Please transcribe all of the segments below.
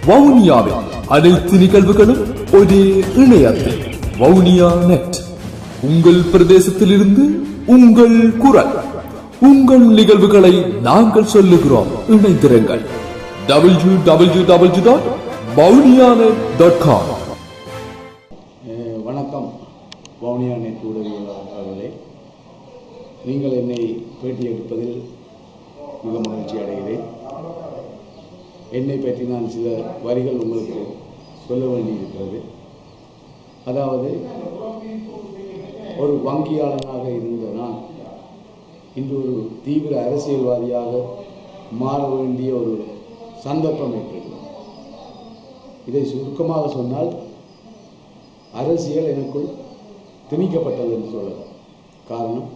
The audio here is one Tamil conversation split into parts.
வவுனியாவில் அனைத்து நிகழ்வுகளும் ஒரே இணையத்தில் வவுனியா நெட். உங்கள் பிரதேசத்திலிருந்து உங்கள் குரல், உங்கள் நிகழ்வுகளை நாங்கள் சொல்லுகிறோம். இணைந்திருங்கள். www.vavuniyanet.com. வணக்கம் வவுனியா நெட் ஊடகங்களே, நீங்கள் என்னை பேட்டி எடுப்பதில் மிக மகிழ்ச்சி அடைகிறேன். என்னை பற்றி நான் சில வரிகள் உங்களுக்கு சொல்ல வேண்டியிருக்கிறது. அதாவது, ஒரு வங்கியாளனாக இருந்த நான் இன்று ஒரு தீவிர அரசியல்வாதியாக மாற வேண்டிய ஒரு சந்தர்ப்பம் ஏற்பட்டது. இதை சுருக்கமாக சொன்னால், அரசியல் எனக்குள் திணிக்கப்பட்டது என்று சொல்லலாம். காரணம்,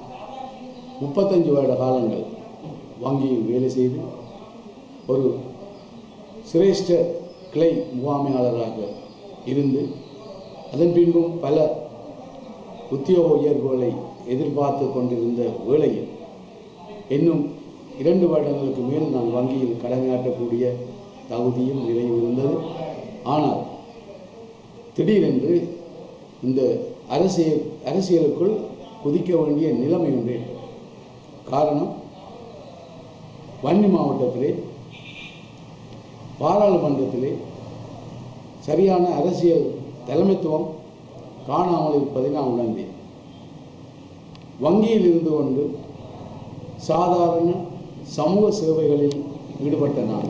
35 வருட காலங்கள் வங்கியில் வேலை செய்து ஒரு சிரேஷ்ட கிளை முகாமையாளராக இருந்து, அதன் பின்பும் பல உத்தியோக உயர்வுகளை எதிர்பார்த்து கொண்டிருந்த வேளையில் இன்னும் 2 வருடங்களுக்கு மேல் நான் வங்கியில் கடமையாற்றக்கூடிய தகுதியும் நிலையும் இருந்தது. ஆனால் திடீரென்று இந்த அரசியலுக்குள் குதிக்க வேண்டிய நிலைமை ஒன்றே. காரணம், வன்னி மாவட்டத்திலே பாராளுமன்றத்திலே சரியான அரசியல் தலைமைத்துவம் காணாமல் இருப்பதை நான் உணர்ந்தேன். வங்கியில் இருந்து கொண்டு சாதாரண சமூக சேவைகளில் ஈடுபட்ட நான்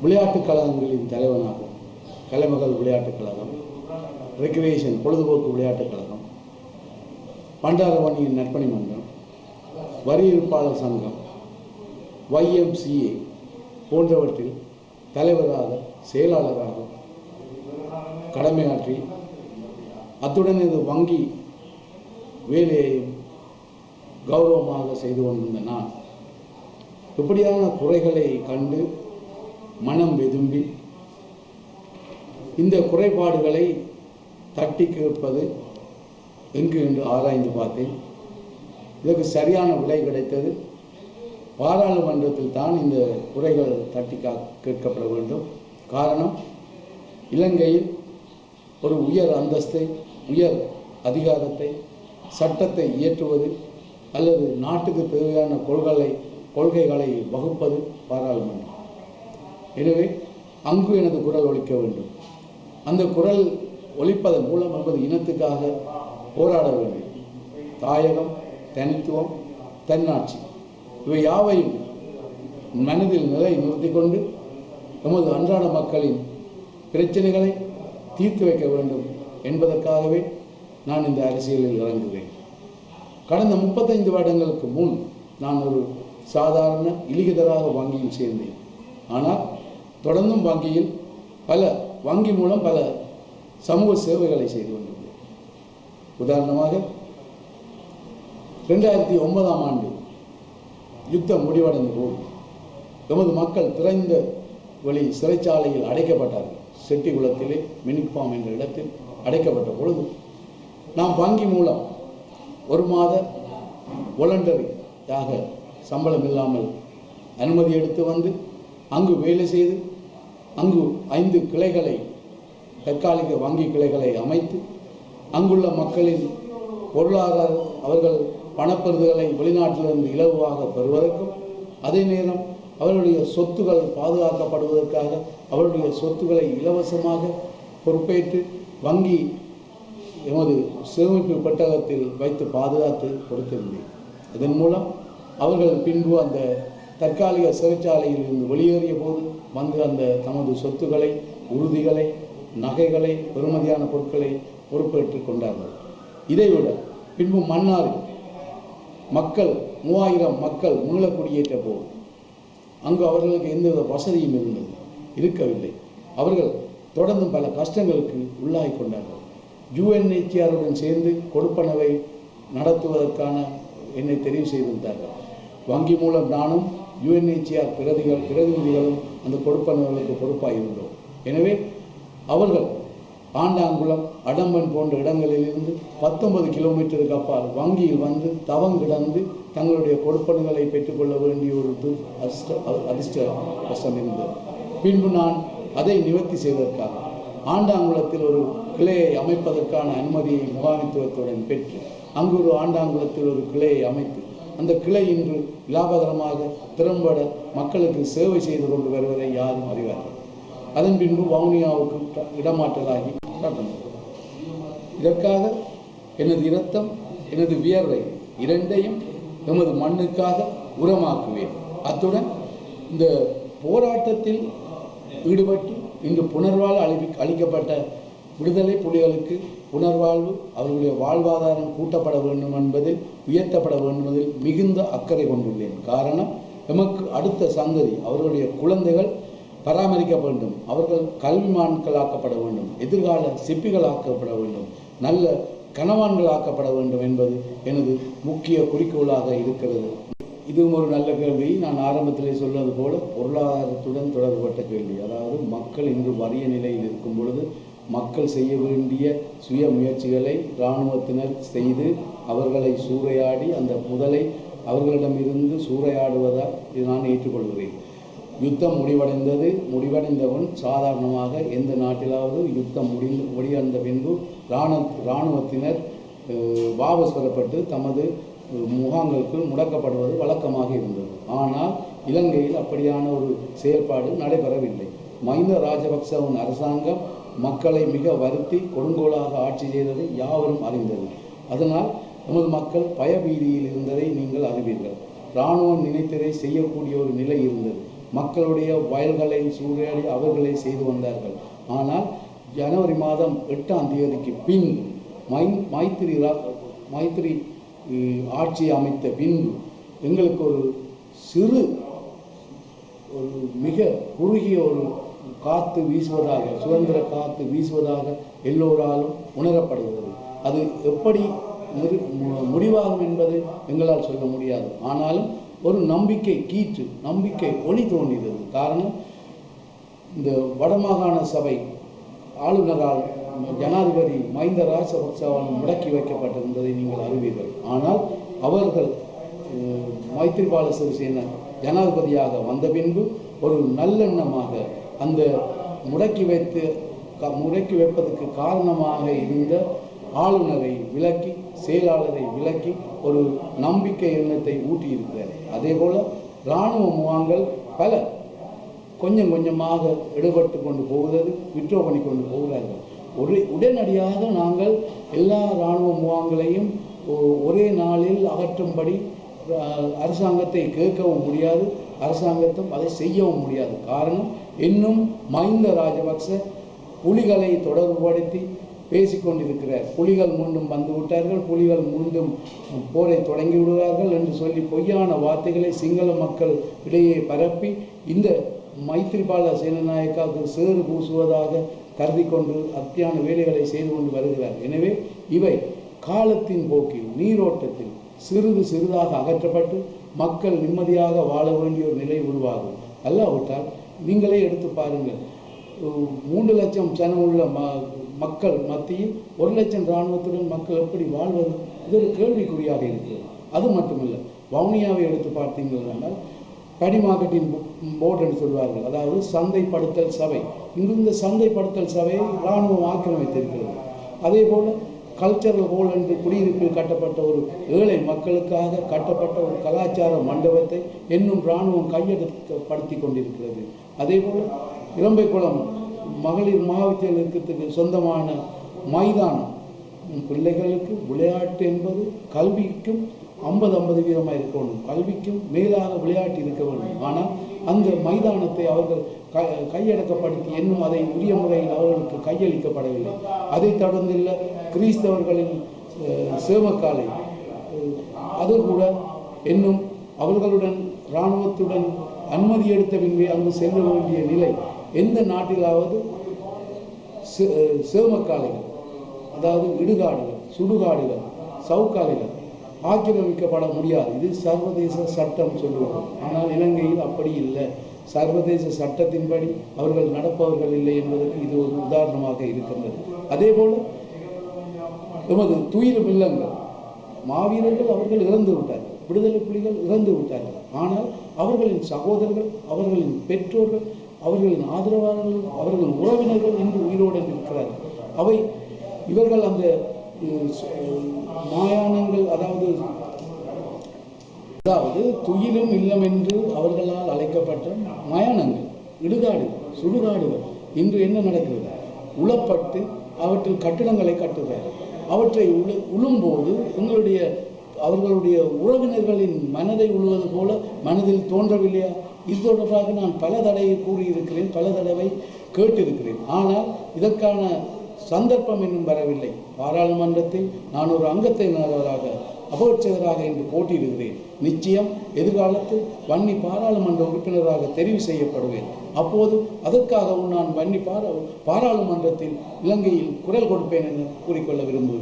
விளையாட்டுக் கழகங்களின் தலைவனாக, கலைமகள் விளையாட்டுக் கழகம், ரெக்ரியேஷன் பொழுதுபோக்கு விளையாட்டுக் கழகம், பண்டாரவணியின் நற்பணி மன்றம், வரியிருப்பாளர் சங்கம், YMCA போன்றவற்றில் தலைவராக, செயலாளராக கடமையாற்றி, அத்துடன் இது வங்கி வேலையையும் கௌரவமாக செய்து கொண்டிருந்த நான் இப்படியான குறைகளை கண்டு மனம் வெதும்பி இந்த குறைபாடுகளை தட்டி கேட்பது எங்கு என்று ஆராய்ந்து பார்த்தேன். இதற்கு சரியான விடை கிடைத்தது. பாராளுமன்றத்தில் தான் இந்த குறைகள் தட்டி கேட்கப்பட வேண்டும். காரணம், இலங்கையில் ஒரு உயர் அந்தஸ்தை, உயர் அதிகாரத்தை, சட்டத்தை இயற்றுவது அல்லது நாட்டுக்கு தேவையான கொள்கைகளை வகுப்பது பாராளுமன்றம். எனவே அங்கு எனது குரல் ஒலிக்க வேண்டும். அந்த குரல் ஒலிப்பதன் மூலம் நமது இனத்துக்காக போராட வேண்டும். தாயகம், தனித்துவம், தன்னாட்சி இவை யாவையும் மனதில் நிறுத்தி கொண்டு நமது அன்றாட மக்களின் பிரச்சனைகளை தீர்த்து வைக்க வேண்டும் என்பதற்காகவே நான் இந்த அரசியலில் இறங்குவேன். கடந்த 35 வருடங்களுக்கு முன் நான் ஒரு சாதாரண இலிகிதராக வங்கியில் சேர்ந்தேன். ஆனால் தொடர்ந்தும் வங்கியில் வங்கி மூலம் பல சமூக சேவைகளை செய்து கொண்டிருந்தேன். உதாரணமாக 2009ஆம் ஆண்டு யுத்தம் முடிவடைந்த போது எமது மக்கள் திறந்த வெளி சிறைச்சாலையில் அடைக்கப்பட்டார்கள். செட்டிகுளத்திலே மினிக்பாம் என்ற இடத்தில் அடைக்கப்பட்ட பொழுது நாம் வங்கி மூலம் 1 மாத வாலண்டரியாக சம்பளம் இல்லாமல் அனுமதி எடுத்து வந்து அங்கு வேலை செய்து, அங்கு 5 கிளைகளை, தற்காலிக வங்கி கிளைகளை அமைத்து, அங்குள்ள மக்களின் பொருளாதார, அவர்கள் பணப்பெறுதல்களை வெளிநாட்டிலிருந்து இலவாக பெறுவதற்கும், அதே நேரம் அவர்களுடைய சொத்துக்கள் பாதுகாக்கப்படுவதற்காக அவருடைய சொத்துக்களை இலவசமாக பொறுப்பேற்று வங்கி எமது சேமிப்பு பெட்டகத்தில் வைத்து பாதுகாத்து கொடுத்திருந்தேன். இதன் மூலம் அவர்கள் பின்பு அந்த தற்காலிக சிறைச்சாலையில் இருந்து வெளியேறிய போது வந்து அந்த தமது சொத்துக்களை, உறுதிகளை, நகைகளை, பெறுமதியான பொருட்களை பொறுப்பேற்றுக் கொண்டார்கள். இதைவிட பின்பு மன்னாரில் மக்கள் 3000 மக்கள் மீளக்குடியேற்ற போது அங்கு அவர்களுக்கு எந்தவித வசதியும் இருக்கவில்லை. அவர்கள் தொடர்ந்து பல கஷ்டங்களுக்கு உள்ளாகி கொண்டார்கள். UNHCR-உடன் சேர்ந்து கொடுப்பனவை நடத்துவதற்கான என்னை தெரிவு செய்திருந்தார்கள். வங்கி மூலம் நானும் UNHCR பிரதிநிதிகளும் அந்த கொடுப்பனவுகளுக்கு பொறுப்பாக இருந்தோம். எனவே அவர்கள் ஆண்டாங்குளம், அடம்பன் போன்ற இடங்களிலிருந்து 19 கிலோமீட்டருக்கு அப்பால் வங்கியில் வந்து தவங்கிடந்து தங்களுடைய கொடுப்பனங்களை பெற்றுக்கொள்ள வேண்டிய ஒரு அதிர்ஷ்ட கஷ்டம் இருந்தது. பின்பு நான் அதை நிவர்த்தி செய்வதற்காக ஆண்டாங்குளத்தில் ஒரு கிளையை அமைப்பதற்கான அனுமதியை முகாமித்துவத்துடன் பெற்று அங்கு ஒரு ஆண்டாங்குளத்தில் ஒரு கிளையை அமைத்து அந்த கிளை இன்று லாபகரமாக திறம்பட மக்களுக்கு சேவை செய்து கொண்டு வருவதை யாரும் அறிவார்கள். அதன் பின்பு வவுனியாவுக்கு இடமாற்றலாகி காட்டணும். இதற்காக எனது இரத்தம் எனது வியர்வை இரண்டையும் எமது மண்ணுக்காக உரமாக்குவேன். அத்துடன் இந்த போராட்டத்தில் ஈடுபட்டு இன்று புனர்வாழ்வு அளிக்கப்பட்ட விடுதலை புலிகளுக்கு புனர்வாழ்வு அவர்களுடைய வாழ்வாதாரம் கூட்டப்பட வேண்டும் என்பதில் உயர்த்தப்பட வேண்டும் என்பதில் மிகுந்த அக்கறை கொண்டுள்ளேன். காரணம், எமக்கு அடுத்த சந்ததி அவர்களுடைய குழந்தைகள் பராமரிக்க வேண்டும், அவர்கள் கல்விமான்களாக்கப்பட வேண்டும், எதிர்கால சிற்பிகளாக்கப்பட வேண்டும், நல்ல கணவான்களாக்கப்பட வேண்டும் என்பது எனது முக்கிய குறிக்கோளாக இருக்கிறது. இதுவும் ஒரு நல்ல கேள்வி. நான் ஆரம்பத்திலே சொன்னது போல பொருளாதாரத்துடன் தொடர்புபட்ட கேள்வி. அதாவது மக்கள் இன்று வறிய நிலையில் இருக்கும் பொழுது மக்கள் செய்ய வேண்டிய சுய முயற்சிகளை இராணுவத்தினர் செய்து அவர்களை சூறையாடி அந்த முதலை அவர்களிடமிருந்து சூறையாடுவதால் இது நான் ஏற்றுக்கொள்கிறேன். யுத்தம் முடிவடைந்தவன் சாதாரணமாக எந்த நாட்டிலாவது யுத்தம் முடிவடைந்த பின்பு இராணுவத்தினர் வாபஸ் பெறப்பட்டு தமது முகாம்களுக்குள் முடக்கப்படுவது வழக்கமாக இருந்தது. ஆனால் இலங்கையில் அப்படியான ஒரு செயல்பாடு நடைபெறவில்லை. மஹிந்த ராஜபக்சவின் அரசாங்கம் மக்களை மிக வருத்தி கொடுங்கோலாக ஆட்சி செய்ததை யாவரும் அறிந்தது. அதனால் நமது மக்கள் பயபீதியில் இருந்ததை நீங்கள் அறிவீர்கள். இராணுவம் நினைத்ததை செய்யக்கூடிய ஒரு நிலை இருந்தது. மக்களுடைய வயல்களை சூறையாடி அவர்களை செய்து வந்தார்கள். ஆனால் ஜனவரி மாதம் 8ஆம் தேதிக்கு பின் மைத்திரி ஆட்சி அமைத்த பின்பு எங்களுக்கு ஒரு மிக குறுகிய ஒரு காற்று வீசுவதாக, சுதந்திர காற்று வீசுவதாக எல்லோராலும் உணரப்படுகிறது. அது எப்படி முடிவாகும் என்பது எங்களால் சொல்ல முடியாது. ஆனாலும் ஒரு நம்பிக்கை ஒளி தோன்றியது. காரணம், இந்த வடமாகாண சபை ஆளுநரால் ஜனாதிபதி மஹிந்த ராஜபக்சவால் முடக்கி வைக்கப்பட்டிருந்ததை நீங்கள் அறிவீர்கள். ஆனால் அவர்கள் மைத்திரிபால சிறிசேன ஜனாதிபதியாக வந்த பின்பு ஒரு நல்லெண்ணமாக அந்த முடக்கி வைப்பதற்கு காரணமாக இருந்த ஆளுநரை விலக்கி செயலாளரை விலக்கி ஒரு நம்பிக்கை எண்ணத்தை ஊட்டியிருக்கிறார். அதே போல இராணுவ முகாம்கள் பல கொஞ்சம் கொஞ்சமாக எடுபட்டு கொண்டு போகிறது, விட்ரோ பண்ணி கொண்டு போகிறார்கள். உடனடியாக நாங்கள் எல்லா இராணுவ முகாம்களையும் ஒரே நாளில் அகற்றும்படி அரசாங்கத்தை கேட்கவும் முடியாது, அரசாங்கத்தும் அதை செய்யவும் முடியாது. காரணம், இன்னும் மஹிந்த ராஜபக்ச புலிகளை தொடர்புபடுத்தி பேசிக்கொண்டிருக்கிறார். புலிகள் மீண்டும் வந்து விட்டார்கள், புலிகள் மீண்டும் போரை தொடங்கி விடுவார்கள் என்று சொல்லி பொய்யான வார்த்தைகளை சிங்கள மக்கள் இடையே பரப்பி இந்த மைத்திரிபால சேனநாயக்காவுக்கு சேறு பூசுவதாக கருதி கொண்டு அத்தியான வேலைகளை செய்து கொண்டு வருகிறார். எனவே இவை காலத்தின் போக்கில் நீரோட்டத்தில் சிறிதாக அகற்றப்பட்டு மக்கள் நிம்மதியாக வாழ வேண்டிய ஒரு நிலை உருவாகும். அல்லாவிட்டால் நீங்களே எடுத்து பாருங்கள், 3 லட்சம் ஜனம் உள்ள மக்கள் மத்தியில் 1 லட்சம் இராணுவத்துடன் மக்கள் எப்படி வாழ்வது? இது ஒரு கேள்விக்குறியாக இருக்கிறது. அது மட்டுமில்லை, வவுனியாவை எடுத்து பார்த்தீங்கன்னா படி மார்க்கெட்டிங் போர்டு என்று சொல்வார்கள், அதாவது சந்தைப்படுத்தல் சபை. இங்கு இந்த சந்தைப்படுத்தல் சபையை இராணுவம் ஆக்கிரமித்திருக்கிறது. அதே போல கல்ச்சரல் ஹோல் என்று குடியிருப்பில் கட்டப்பட்ட ஒரு ஏழை மக்களுக்காக கட்டப்பட்ட ஒரு கலாச்சார மண்டபத்தை இன்னும் இராணுவம் கையெழுப்படுத்தி கொண்டிருக்கிறது. அதே போல இளம்பைக்குளம் மகளிர் மகாவித்தியாலயத்துக்கு சொந்தமான மைதானம், பிள்ளைகளுக்கு விளையாட்டு என்பது கல்விக்கும் 50-50 வீதமாக இருக்க வேண்டும், கல்விக்கும் மேலாக விளையாட்டு இருக்க வேண்டும். ஆனால் அந்த மைதானத்தை அவர்கள் கையடக்கப்படுத்தி இன்னும் அதை உரிய முறையில் அவர்களுக்கு கையளிக்கப்படவில்லை. அதை தொடர்ந்துள்ள கிறிஸ்தவர்களின் சேமக்காலை அது கூட இன்னும் அவர்களுடன் இராணுவத்துடன் அனுமதி எடுத்த பின்பே அங்கு செல்ல வேண்டிய நிலை. எந்த நாட்டிலாவது சேமக்காலைகள், அதாவது இடுகாடுகள், சுடுகாடுகள், சவுக்காலைகள் ஆக்கிரமிக்கப்பட முடியாது. இது சர்வதேச சட்டம் சொல்லுவோம். ஆனால் இலங்கையில் அப்படி இல்லை. சர்வதேச சட்டத்தின்படி அவர்கள் நடப்பவர்கள் இல்லை என்பதற்கு இது ஒரு உதாரணமாக இருக்கின்றது. அதே போல எமது துயிலும் இல்லங்கள் மாவீரர்கள் அவர்கள் இறந்து விட்டார்கள், விடுதலை புலிகள் இறந்து விட்டார்கள். ஆனால் அவர்களின் சகோதரர்கள், அவர்களின் பெற்றோர்கள் அவர்களின் ஆதரவாளர்கள், அவர்களின் உறவினர்கள் இன்று உயிரோடு இருக்கிறார்கள். அவை இவர்கள் அந்த மாயானங்கள், அதாவது துயிலும் இல்லம் என்று அவர்களால் அழைக்கப்பட்ட மயானங்கள், இடுகாடுகள், சுடுகாடுகள் இன்று என்ன நடக்கிறது? உளப்பட்டு அவற்றில் கட்டிடங்களை கட்டுகிறார்கள். அவற்றை உழும்போது அவர்களுடைய உறவினர்களின் மனதை உழுவது போல மனதில் தோன்றவில்லையா? இது தொடர்பாக நான் பல தடவை கூறியிருக்கிறேன், பல தடவை கேட்டிருக்கிறேன். ஆனால் இதற்கான சந்தர்ப்பம் இன்னும் வரவில்லை. பாராளுமன்றத்தில் நான் ஒரு அங்கத்தினராக, அபோட்சகராக என்று போட்டியிடுகிறேன். நிச்சயம் எதிர்காலத்தில் வன்னி பாராளுமன்ற உறுப்பினராக தெரிவு செய்யப்படுவேன். அப்போது அதற்காகவும் நான் வன்னி பாராளுமன்றத்தில் இலங்கையில் குரல் கொடுப்பேன் என்று கூறிக்கொள்ள விரும்புகிறேன்.